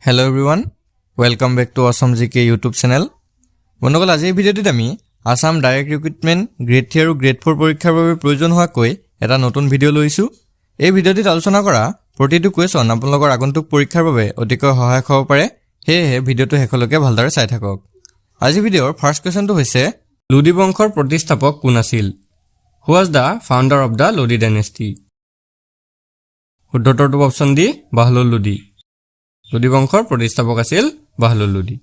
Hello everyone, welcome back to Assam GK YouTube channel. বন্ধুসকল আজি এই ভিডিওটিত আমি Assam Direct Recruitment Grade 3 আৰু Grade 4 পৰীক্ষাৰ বাবে প্ৰয়োজন হোৱাকৈ এটা নতুন ভিডিও লৈছো। এই ভিডিওটিত আলোচনা কৰা প্ৰতিটো কোৱেশ্যন আপোনালোকৰ আগন্তুক পৰীক্ষাৰ বাবে অতিকৈ সহায়ক হ'ব পাৰে। সেয়েহে ভিডিওটো শেষলৈকে ভালদৰে চাই থাকক। আজি ভিডিওৰ ফাৰ্ষ্ট কোৱেশ্যনটো হৈছে লোডি বংশৰ প্ৰতিষ্ঠাপক কোন আছিল? Who was the founder of the Lodi dynasty? শুদ্ধটো অপচন ডি বাহলুল লোডি। লোডি বংশৰ প্ৰতিষ্ঠাপক আছিল Bahlul Lodi.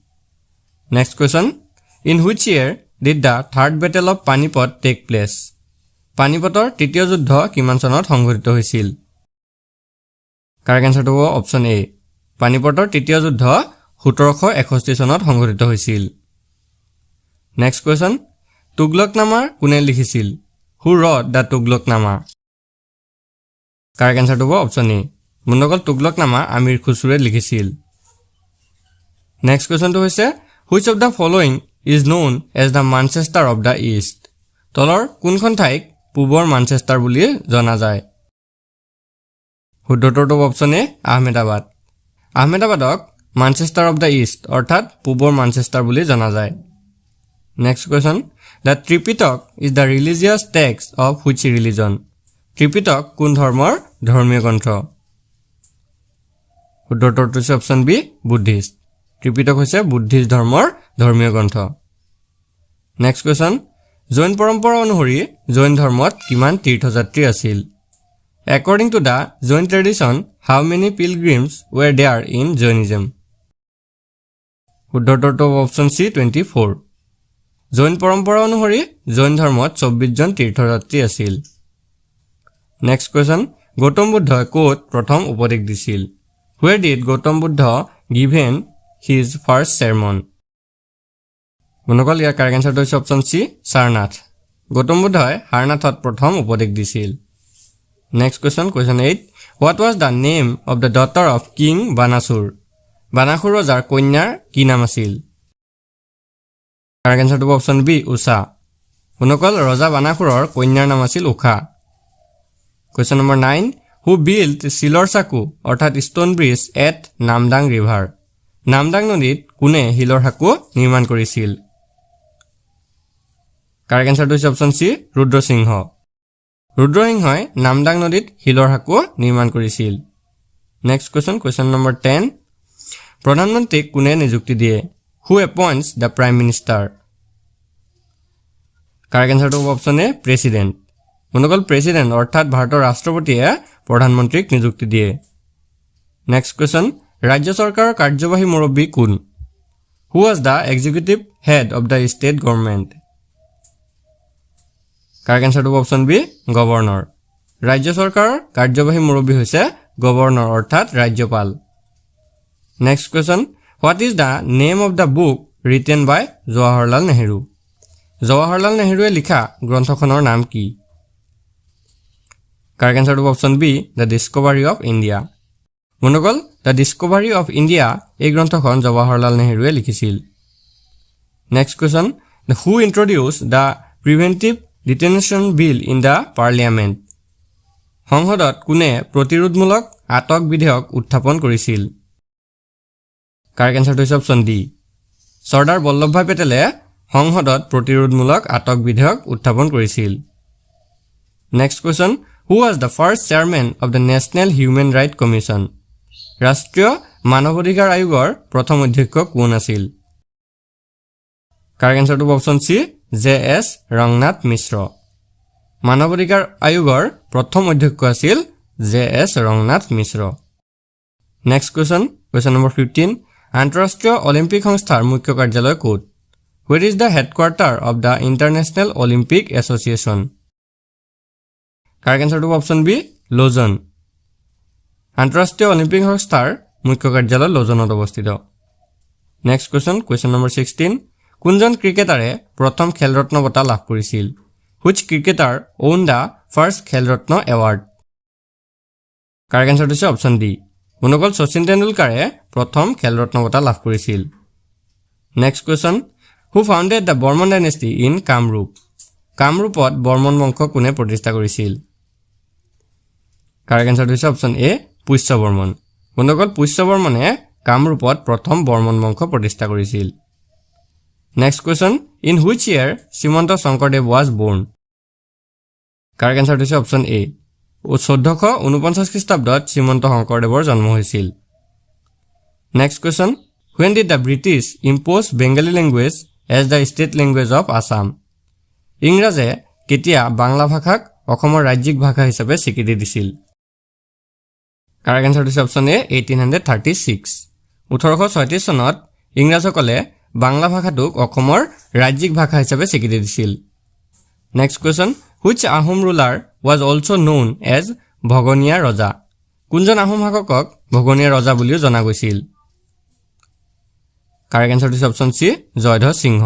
Next question, in which year did the third battle of Panipat take place? পানিপটৰ তৃতীয় যুদ্ধ কিমান চনত সংঘটিত হৈছিল? কাৰেক্ট এনসাৰটো হ'ব অপচন এ। পানিপটৰ তৃতীয় যুদ্ধ 1761 চনত সংঘটিত হৈছিল। নেক্সট কোৱেশ্যন, তুগলকনামা কোনে লিখিছিল? হু ৰট দ্য তুগলকনামা? কাৰেক্ট এনসাৰটো হ'ব অপচন এ। বন্ধুসকল তুগলকনামা আমিৰ খুছৰুৱে লিখিছিল। নেক্সট কোৱেশ্যনটো হৈছে which of the following is known as the Manchester of the east? তলৰ কোনখন ঠাইক পূবৰ মানচেষ্টাৰ বুলি জনা যায়? শুদ্ধটো অপচন এ আহমেদাবাদ। আহমেদাবাদক মানচেষ্টাৰ অফ দ্য ইষ্ট অৰ্থাৎ পূবৰ মানচেষ্টাৰ বুলি জনা যায়। Next question, the Tripitaka is the religious text of which religion? Tripitaka কোন ধৰ্মৰ ধৰ্মীয় গ্ৰন্থ? শুদ্ধটো হৈছে অপচন বি বুদ্ধিষ্ট। ত্ৰিপিটক হৈছে বুদ্ধিষ্ট ধৰ্মৰ ধৰ্মীয় গ্ৰন্থ। নেক্সট কুৱেশ্যন, জৈন পৰম্পৰা অনুসৰি জৈন ধৰ্মত কিমান তীৰ্থযাত্ৰী আছিল? According to the Jain tradition, how many pilgrims were there in Jainism? শুদ্ধটো অপচন সি 24। জৈন পৰম্পৰা অনুসৰি জৈন ধৰ্মত 24 জন তীৰ্থযাত্ৰী আছিল। নেক্সট কুৱেশ্যন, গৌতম বুদ্ধই ক'ত প্ৰথম উপদেশ দিছিল? Where did Gautam Buddha given his first sermon? বন্ধুসকল ইয়াৰ কাৰেক্ট এনসাৰটো হৈছে অপচন সি সাৰনাথ। গৌতম বুদ্ধই সাৰনাথত প্ৰথম উপদেশ দিছিল। Next question, question 8, what was the name of the daughter of king Banasura? Banasura ৰজাৰ কন্যাৰ কি নাম আছিল? কাৰেক্ট এনসাৰটো অপচন বি উষা। বন্ধুসকল ৰজা বানাসুৰৰ কন্যাৰ নাম আছিল Usha. Question number 9, who build শিলৰ সাঁকো অৰ্থাৎ stone bridge at Namdang river? Namdang নদীত কোনে শিলৰ সাঁকো নিৰ্মাণ কৰিছিল? কাৰেক্ট এনসাৰটো হৈছে অপচন চি ৰুদ্ৰসিংহ। ৰুদ্ৰসিংহই নামদাং নদীত শিলৰ সাঁকো নিৰ্মাণ কৰিছিল। নেক্সট কুৱেশ্যন, কুৱেশ্যন নম্বৰ 10, প্ৰধানমন্ত্ৰীক কোনে নিযুক্তি দিয়ে? হু এপইণ্টছ দ্য প্ৰাইম মিনিষ্টাৰ? কাৰেক্ট এনসাৰটো হ'ব অপচন এ প্ৰেচিডেণ্ট। বন্ধুসকল প্ৰেচিডেণ্ট অৰ্থাৎ ভাৰতৰ ৰাষ্ট্ৰপতিয়ে প্ৰধানমন্ত্ৰীক নিযুক্তি দিয়ে। নেক্সট কুৱেশ্যন, ৰাজ্য চৰকাৰৰ কাৰ্যবাহী মুৰব্বী কোন? Who was the executive head of the state government? Correct এনসাৰটো অপচন বি গভৰ্ণৰ। ৰাজ্য চৰকাৰৰ কাৰ্যবাহী মুৰব্বী হৈছে গভৰ্ণৰ অৰ্থাৎ ৰাজ্যপাল। Next question, what is the name of the book written by Jawaharlal Nehru? Jawaharlal নেহৰুৱে লিখা গ্ৰন্থখনৰ নাম কি? কাৰেক্ট এনসাৰটো option B the discovery of India. বন্ধুসকল দ্য ডিস্কভাৰী অফ ইণ্ডিয়া এই গ্ৰন্থখন জৱাহৰলাল নেহৰুৱে লিখিছিল। Next question, who introduced the preventive detention bill in the parliament? সংসদত কোনে প্ৰতিৰোধমূলক আটক বিধেয়ক উত্থাপন কৰিছিল? কাৰেক্ট এনসাৰটো হৈছে অপচন ডি চৰ্দাৰ বল্লভভাই পেটেলে সংসদত প্ৰতিৰোধমূলক আটক বিধেয়ক উত্থাপন কৰিছিল। Next question, who was the first chairman of the national human right commission? ৰাষ্ট্ৰীয় মানৱ অধিকাৰ আয়োগৰ প্ৰথম অধ্যক্ষ কোন আছিল? কাৰেক্ট এনসাৰটো option C JS Rangnath Mishra. মানৱ অধিকাৰ আয়োগৰ প্ৰথম অধ্যক্ষ আছিল JS Rangnath Mishra. Next question, question number 15, আন্তঃৰাষ্ট্ৰীয় অলিম্পিক সংস্থাৰ মুখ্য কাৰ্যালয় ক'ত? Where is the headquarter of the international Olympic association? Correct এনসাৰটো অপচন বি লজন। আন্তঃৰাষ্ট্ৰীয় অলিম্পিক সংস্থাৰ মুখ্য কাৰ্যালয় লজনত অৱস্থিত। নেক্সট কুৱেশ্যন, কুৱেশ্যন নম্বৰ 16, কোনজন ক্ৰিকেটাৰে প্ৰথম খেলৰত্ন বঁটা লাভ কৰিছিল? Which cricketer won the first Khel Ratna award? Correct এনসাৰটো হৈছে অপচন ডি বন্ধুসকল শচীন তেণ্ডুলকাৰে প্ৰথম খেলৰত্ন বঁটা লাভ কৰিছিল। Next question, who founded the Barman dynasty in Kamrup? কামৰূপত বৰ্মন বংশ কোনে প্ৰতিষ্ঠা কৰিছিল? কাৰেক্ট এনসাৰটো হৈছে অপচন এ পুষ্য বৰ্মন। বন্ধুসকল পুষ্য বৰ্মনে কামৰূপত প্ৰথম বৰ্মন বংশ প্ৰতিষ্ঠা কৰিছিল next question in which year Srimanta Sankardev was born correct answer হৈছে অপচন এ 1449 খ্ৰীষ্টাব্দত শ্ৰীমন্ত শংকৰদেৱৰ জন্ম হৈছিল next question when did the British impose Bengali language as the state language of Assam ইংৰাজে কেতিয়া বাংলা ভাষাক অসমৰ ৰাজ্যিক ভাষা হিচাপে স্বীকৃতি দিছিল কাৰেক্ট আনসাৰ হৈছে অপচন এ 1836 1836 চনত ইংৰাজসকলে বাংলা ভাষাটোক অসমৰ ৰাজ্যিক ভাষা হিচাপে স্বীকৃতি দিছিল next question which Ahom ruler was also known as ভগনীয়া ৰজা কোনজন আহোম শাসকক ভগনীয়া ৰজা বুলিও জনা গৈছিল কাৰেক্ট আনসাৰ হৈছে অপচন সি জয়ধ্বজ সিংহ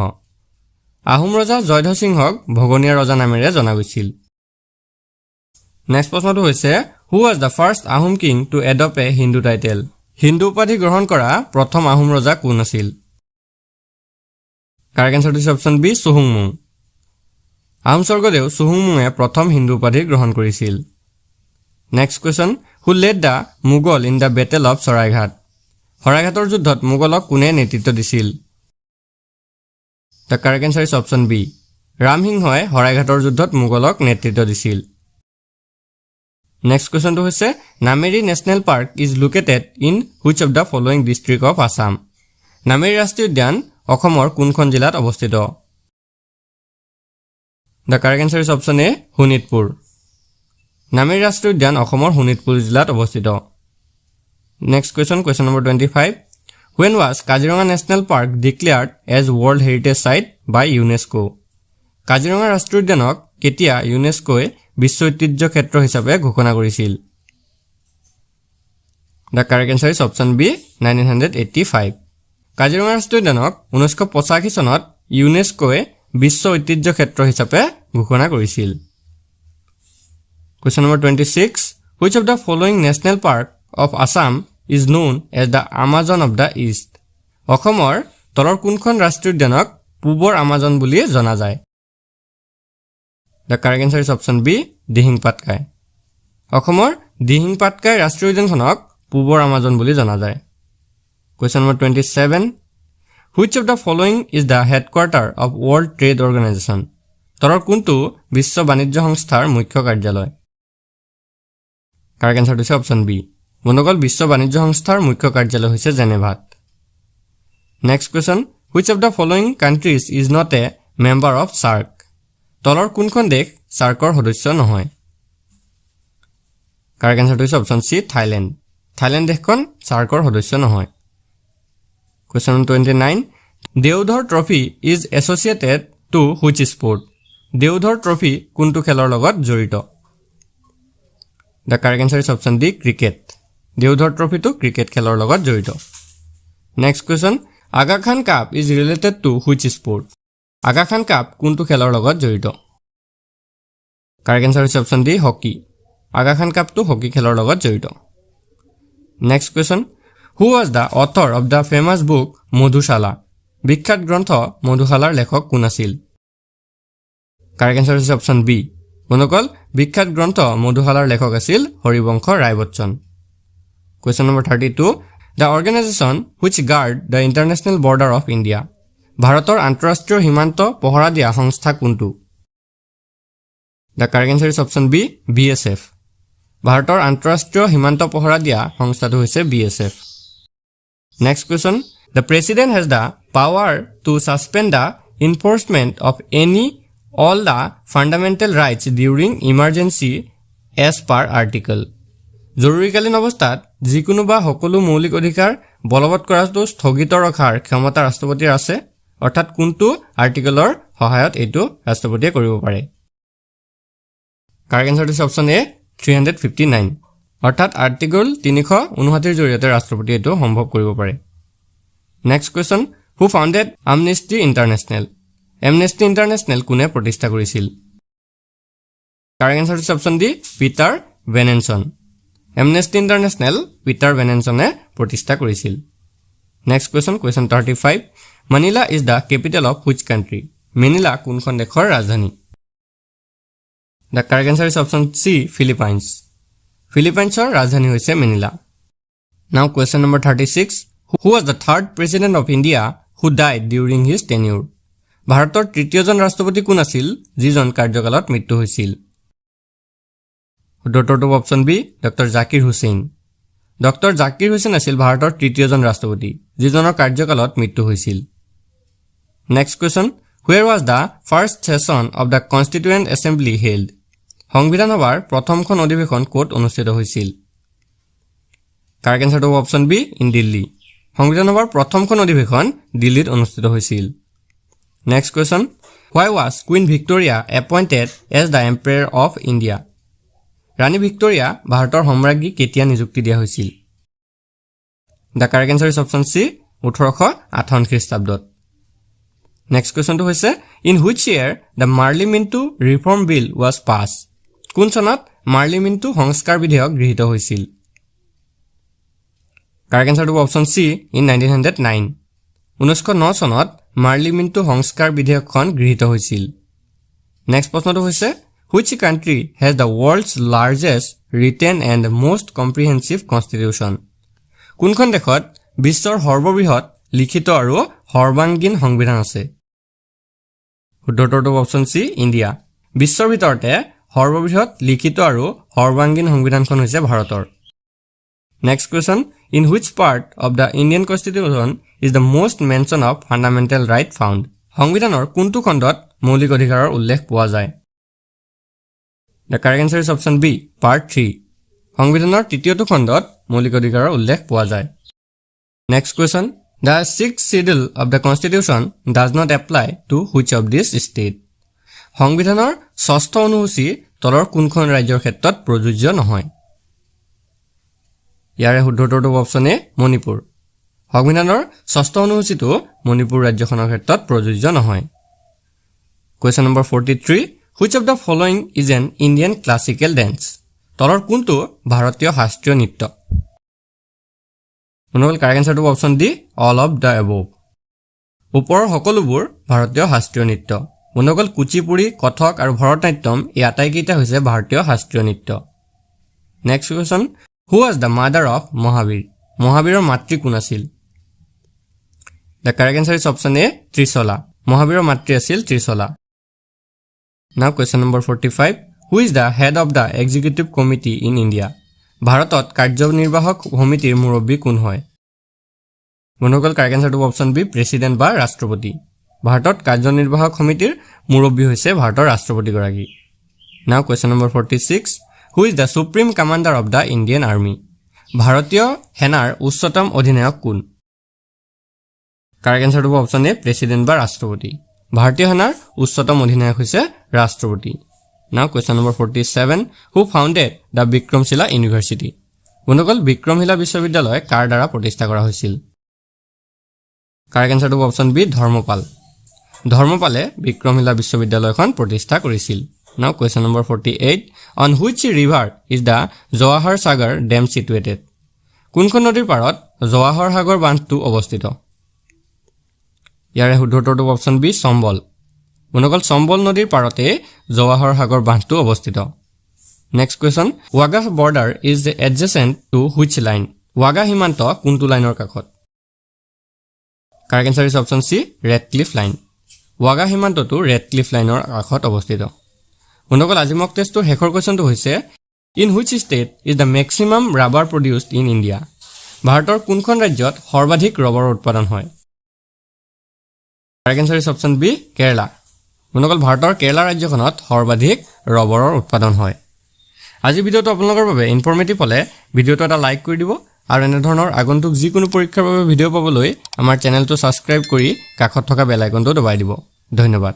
আহোম ৰজা জয়ধ্বজ সিংহক ভগনীয়া ৰজা নামেৰে জনা গৈছিল নেক্সট প্ৰশ্নটো হৈছে who was the first Ahom king to adopt a Hindu title Hindu উপাধি গ্ৰহণ কৰা প্ৰথম আহোম ৰজা কোন আছিল কাৰেক্ট আনসাৰ হৈছে অপচন বি সুহুংমুং আহোম স্বৰ্গদেউ সুহুংমুঙে প্ৰথম হিন্দু উপাধি গ্ৰহণ কৰিছিল next question who led the Mughal in the battle of Saraighat হৰাইঘাটৰ যুদ্ধত মোগলক কোনে নেতৃত্ব দিছিল The correct answer is option B ৰামসিংহই হৰাইঘাটৰ যুদ্ধত মোগলক নেতৃত্ব দিছিল নেক্সট কোৱেশ্চনটো হৈছে Nameri national park is located in which of the following district of Assam Nameri ৰাষ্ট্ৰীয় উদ্যান অসমৰ কোনখন জিলাত অৱস্থিত The correct answer is option A Sonitpur Nameri ৰাষ্ট্ৰীয় উদ্যান অসমৰ শোণিতপুৰ জিলাত অৱস্থিত next question question number 25 when was Kaziranga National Park declared as World Heritage Site by UNESCO Kaziranga ৰাষ্ট্ৰীয় উদ্যানক কেতিয়া ইউনেস্কোয়ে বিশ্ব ঐতিহ্য ক্ষেত্ৰ হিচাপে ঘোষণা কৰিছিল The correct answer is option B 1985 Kaziranga ৰাষ্ট্ৰীয় উদ্যানক 1985 চনত ইউনেস্কোয়ে বিশ্ব ঐতিহ্য ক্ষেত্ৰ হিচাপে ঘোষণা কৰিছিল Question number 26 which of the following national park of Assam is known as the Amazon of the East অসমৰ তলৰ কোনখন ৰাষ্ট্ৰীয় উদ্যানক পূবৰ আমাজন বুলি জনা যায় The correct answer is option B Dihing Patkai অসমৰ দিহিং পাটকাই ৰাষ্ট্ৰীয় উদ্যানখনক পূবৰ আমাজন বুলি জনা যায় Question number 27 which of the following is the headquarter of World Trade Organization তলৰ কোনটো বিশ্ব বাণিজ্য সংস্থাৰ মুখ্য কাৰ্যালয় Correct answer is option B বনগল বিশ্ব বাণিজ্য সংস্থাৰ মুখ্য কাৰ্যালয় হৈছে জেনেভাত Next question which of the following countries is not a member of SAARC তলৰ কোনখন দেশ SAARCৰ সদস্য নহয় Correct answer is option C Thailand Thailand দেশখন SAARCৰ সদস্য নহয় Question 29 Deodhar trophy is associated to which sport Deodhar trophy কোনটো খেলৰ লগত জড়িত The correct answer is option D cricket Deodhar ট্ৰফিটো ক্ৰিকেট খেলৰ লগত জড়িত Next question Aga Khan Cup is related to which sport Aga Khan Cup কোনটো খেলৰ লগত জড়িত Correct answer is option D hockey Aga Khan Cup টো হকি খেলৰ লগত জড়িত Next question Who was the author of the famous book Madhushala বিখ্যাত গ্ৰন্থ মধুশালাৰ লেখক কোন আছিল Correct answer is option B বনকল বিখ্যাত গ্ৰন্থ মধুশালাৰ লেখক আছিল হৰিবংশ ৰায় Bachchan Question number 32 The organization which guard the international border of India ভাৰতৰ আন্তঃৰাষ্ট্ৰীয় সীমান্ত পহৰা দিয়া সংস্থা কোনটো The correct answer is option B BSF ভাৰতৰ আন্তঃৰাষ্ট্ৰীয় সীমান্ত পহৰা দিয়া সংস্থাটো হৈছে BSF Next question The president has the power to suspend the enforcement of any all the fundamental rights during emergency as per article জৰুৰীকালীন অৱস্থাত যিকোনো বা সকলো মৌলিক অধিকাৰ বলবৎ কৰাটো স্থগিত ৰখাৰ ক্ষমতা ৰাষ্ট্ৰপতিৰ আছে অৰ্থাৎ কোনটো আৰ্টিকলৰ সহায়ত এটো ৰাষ্ট্ৰপতিয়ে কৰিব পাৰে Correct answer is option A 359 অৰ্থাৎ আৰ্টিকল 359 জৰিয়তে ৰাষ্ট্ৰপতিয়ে এটো সম্ভৱ কৰিব পাৰে Next question Who founded Amnesty International Amnesty International কোনে প্ৰতিষ্ঠা কৰিছিল Correct answer is option D Peter Benenson Amnesty International Peter Benensone প্ৰতিষ্ঠা কৰিছিল Next question question 35 Manila is the capital of which country Manila কোনখন দেশৰ ৰাজধানী The correct answer is option C Philippines Philippines ৰ ৰাজধানী হৈছে Manila Now question number 36 Who was the third president of India who died during his tenure? ভাৰতৰ তৃতীয়জন ৰাষ্ট্ৰপতি কোন আছিল যিজন কাৰ্যকালত মৃত্যু হৈছিল? উত্তৰটো option B doctor Zakir Hussain. Doctor Zakir Hussain আছিল ভাৰতৰ তৃতীয়জন ৰাষ্ট্ৰপতি যিজনৰ কাৰ্যকালত মৃত্যু হৈছিল। Next question, where was the first session of the Constituent Assembly held? সংবিধান সভাৰ প্ৰথমখন অধিৱেশন ক'ত অনুষ্ঠিত হৈছিল? কাৰেক্ট এনসাৰটো অপচন বি ইন দিল্লী। সংবিধান সভাৰ প্ৰথমখন অধিৱেশন দিল্লীত অনুষ্ঠিত হৈছিল। Next question, why was Queen Victoria appointed as the Emperor of India? ৰাণী ভিক্টোৰিয়া ভাৰতৰ সম্ৰাজ্ঞী কেতিয়া নিযুক্তি দিয়া হৈছিল? The correct answer is option C 1858 খ্ৰীষ্টাব্দত। নেক্সট কোৱেশ্চনটো হৈছে in which year the Morley Minto reform bill was pass? কোন চনত মাৰ্লিমিণ্টু সংস্কাৰ বিধেয়ক গৃহীত হৈছিল? কাৰেক্ট এনসাৰটো অপচন চি ইন 1909। 1909 চনত মাৰ্লিমিণ্টু সংস্কাৰ বিধেয়কখন গৃহীত হৈছিল। নেক্সট প্ৰশ্নটো হৈছে which country has the world's largest written and most comprehensive constitution? কোনখন দেশত বিশ্বৰ সৰ্ববৃহৎ লিখিত আৰু সৰ্বাংগীন সংবিধান আছে? উত্তৰটো অপচন চি ইণ্ডিয়া। বিশ্বৰ ভিতৰতে সৰ্ববৃহৎ লিখিত আৰু সৰ্বাংগীন সংবিধানখন হৈছে ভাৰতৰ। Next question, in which part of the Indian Constitution is the most mention of fundamental right found? সংবিধানৰ কোনটো খণ্ডত মৌলিক অধিকাৰৰ উল্লেখ পোৱা যায়? The correct answer is option B, part 3. সংবিধানৰ তৃতীয়টো খণ্ডত মৌলিক অধিকাৰৰ উল্লেখ পোৱা যায়। Next question, the sixth schedule of the Constitution does not apply to which of these states? সংবিধানৰ ষষ্ঠ অনুসূচী তলৰ কোনখন ৰাজ্যৰ ক্ষেত্ৰত প্ৰযোজ্য নহয়? ইয়াৰে শুদ্ধটো অপচন এ মণিপুৰ। সংবিধানৰ ষষ্ঠ অনুসূচীটো মণিপুৰ ৰাজ্যখনৰ ক্ষেত্ৰত প্ৰযোজ্য নহয়। Question number 43, which of the following is an Indian classical dance? তলৰ কোনটো ভাৰতীয় শাস্ত্ৰীয় নৃত্য? মনোবল কাৰেক্ট এনসাৰটো option D all of the above. ওপৰৰ সকলোবোৰ ভাৰতীয় শাস্ত্ৰীয় নৃত্য। মনোবল কুচিপুড়ি, কথক আৰু ভৰতনাট্যম এই আটাইকেইটা হৈছে ভাৰতীয় শাস্ত্ৰীয় নৃত্য। Next question, who was the mother of Mahavir? মহাবীৰৰ মাতৃ কোন আছিল? The correct answer is option A Trishala. মহাবীৰৰ মাতৃ আছিল ত্ৰিশলা। Now question number 45, who is the head of the executive committee in India? ভাৰতত কাৰ্যনিৰ্বাহক সমিতিৰ মুৰব্বী কোন হয়? বন্ধুসকল কাৰেক্ট এনসাৰটো অপচন বি প্ৰেসিডেন্ট বা ৰাষ্ট্ৰপতি। ভাৰতত কাৰ্যনিৰ্বাহক সমিতিৰ মুৰব্বী হৈছে ভাৰতৰ ৰাষ্ট্ৰপতি গৰাকী। Now question number 46, who is the supreme commander of the Indian Army? ভাৰতীয় সেনাৰ উচ্চতম অধিনায়ক কোন? কাৰেক্ট এনসাৰটো অপচন এ প্ৰেসিডেন্ট বা ৰাষ্ট্ৰপতি। ভাৰতীয় সেনাৰ উচ্চতম অধিনায়ক হৈছে ৰাষ্ট্ৰপতি। Now question number 47, who founded the Vikramshila university? বন্ধুসকল বিক্ৰমশিলা বিশ্ববিদ্যালয় কাৰ দ্বাৰা প্ৰতিষ্ঠা কৰা হৈছিল? কাৰেক্ট এনসাৰটো অপচন বি ধৰ্মপাল। ধৰ্মপালে বিক্ৰমশিলা বিশ্ববিদ্যালয়খন প্ৰতিষ্ঠা কৰিছিল। Now question number 48, on which river is the Jawahar Sagar dam situated? কোনখন নদীৰ পাৰত জৱাহৰ সাগৰ বান্ধটো অৱস্থিত? ইয়াৰে শুদ্ধটো অপচন বি চম্বল। বন্ধুসকল চম্বল নদীৰ পাৰতে জৱাহৰ সাগৰ বান্ধটো অৱস্থিত। Next question, Wagah border is adjacent to which line? Wagah সীমান্ত কোনটো লাইনৰ কাষত? Correct answer is option C Radcliffe line. ৱাগা সীমান্তটো ৰেডক্লিফ লাইনৰ কাষত অৱস্থিত। বন্ধুসকল আজি মক টেষ্টৰ শেষৰ কুৱেশ্যনটো হৈছে in which state is the maximum rubber produced in India? ভাৰতৰ কোনখন ৰাজ্যত সৰ্বাধিক ৰবৰৰ উৎপাদন হয়? Correct answer is option B Kerala. বন্ধুসকল ভাৰতৰ কেৰালা ৰাজ্যখনত সৰ্বাধিক ৰবৰৰ উৎপাদন হয়। আজি ভিডিঅ'টো আপোনালোকৰ বাবে ইনফৰ্মেটিভ হ'লে ভিডিঅ'টো এটা লাইক কৰি দিব আৰু এনে ধৰণৰ আগন্তুক যিকোনো পৰীক্ষাৰ বাবে ভিডিঅ' পাবলৈ আমাৰ চেনেলটো ছাবস্ক্ৰাইব কৰি কাষত থকা বেল আইকনটো দবাই দিব। ধন্যবাদ।